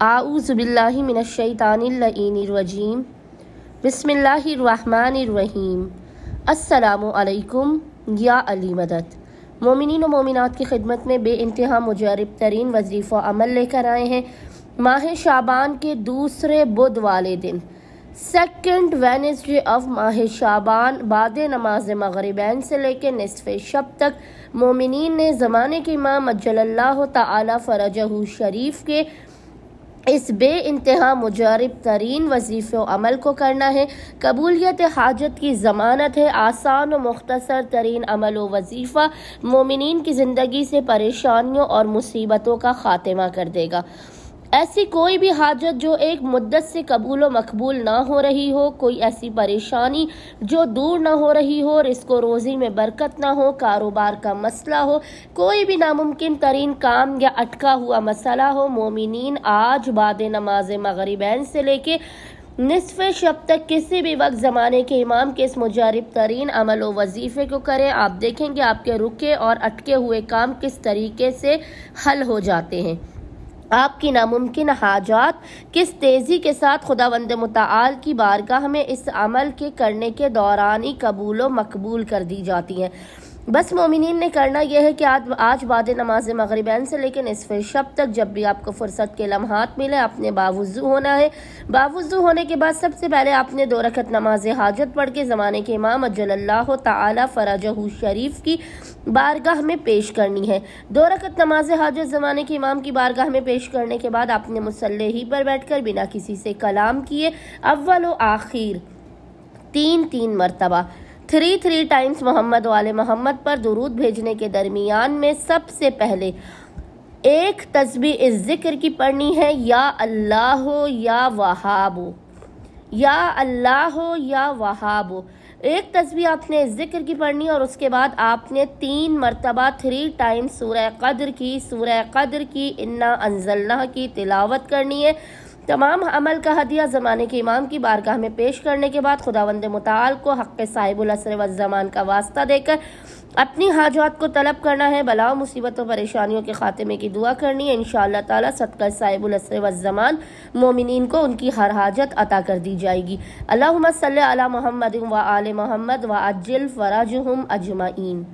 आऊज़ु बिल्लाहि मिनश्शैतानिर्रजीम बिस्मिल्लाहिर्रहमानिर्रहीम। अस्सलामु अलैकुम या अली मदद। मोमिनीन व मोमिनात की खिदमत में बे इंतहा मुजरब तरीन वजीफ़ा अमल लेकर आए हैं। माह शाबान के दूसरे बुध वाले दिन सेकंड वेडनेसडे ऑफ माह शाबान बाद नमाज मगरिबैन से लेकर निसफ शब तक मोमिनीन ने ज़माने के इमाम अज्जलल्लाहु तआला फरजहु शरीफ के इस बे इंतहा मुजरब तरीन वजीफ़े अमल को करना है। कबूलियत हाजत की ज़मानत है। आसान और मुख्तसर तरीन अमल व वजीफ़ा मोमिनीन की ज़िंदगी से परेशानियों और मुसीबतों का ख़ात्मा कर देगा। ऐसी कोई भी हाजत जो एक मुद्दत से कबूल व मकबूल ना हो रही हो, कोई ऐसी परेशानी जो दूर ना हो रही हो, रिज़्क़ रोज़ी में बरकत ना हो, कारोबार का मसला हो, कोई भी नामुमकिन तरीन काम या अटका हुआ मसला हो, मोमिनीन आज बाद नमाज मगरिबैन से लेके निसफ शब तक किसी भी वक्त ज़माने के इमाम के इस मुजरब तरीन अमल व वजीफ़े को करें। आप देखेंगे आपके रुके और अटके हुए काम किस तरीके से हल हो जाते हैं। आपकी नामुमकिन हाजात किस तेज़ी के साथ खुदावंद मुताल की बारगाह में इस अमल के करने के दौरान ही कबूल व मकबूल कर दी जाती हैं। बस मोमिनीन ने करना यह है कि आज बाद नमाज मगरिबैन से लेकर निसफ शब तक जब भी आपको फुर्सत के लम्हात मिले आपने बावुज़ू होना है। बावुज़ू होने के बाद सबसे पहले आपने 2 रकत नमाज हाजत पढ़ के ज़माने के इमाम अज्जलल्लाहु तआला फरजहु शरीफ की बारगाह में पेश करनी है। 2 रकत नमाज हाजत ज़माने के इमाम की बारगाह में पेश करने के बाद आपने मुसल्ले ही पर बैठकर बिना किसी से कलाम किए अव्वल व आखिर 3 मरतबा 3 टाइम्स मोहम्मद वाले मोहम्मद पर दुरूद भेजने के दरमियान में सबसे पहले एक तस्बीह इस जिक्र की पढ़नी है, या अल्लाह या वहाबो, या अल्लाह या वहाबो। एक तस्बीह आपने इस जिक्र की पढ़नी और उसके बाद आपने 3 मरतबा 3 टाइम्स सूरह कद्र की इन्ना अंज़लना की तिलावत करनी है। तमाम अमल का हदिया ज़माने के इमाम की बारगाह में पेश करने के बाद खुदावंद मुताल को हक़ साहिबुल असर व ज़मान का वास्ता देकर अपनी हाजात को तलब करना है। बलाओं मुसीबतों परेशानियों के खात्मे की दुआ करनी है। इंशाअल्लाह ताला सदका साहिबुल असर व ज़मान मोमिनीन को उनकी हर हाजत अता कर दी जाएगी। अल्लाहुम्मा सल्लि अला मुहम्मद व आले मुहम्मद व अज्जिल फरजहुम अजमईन।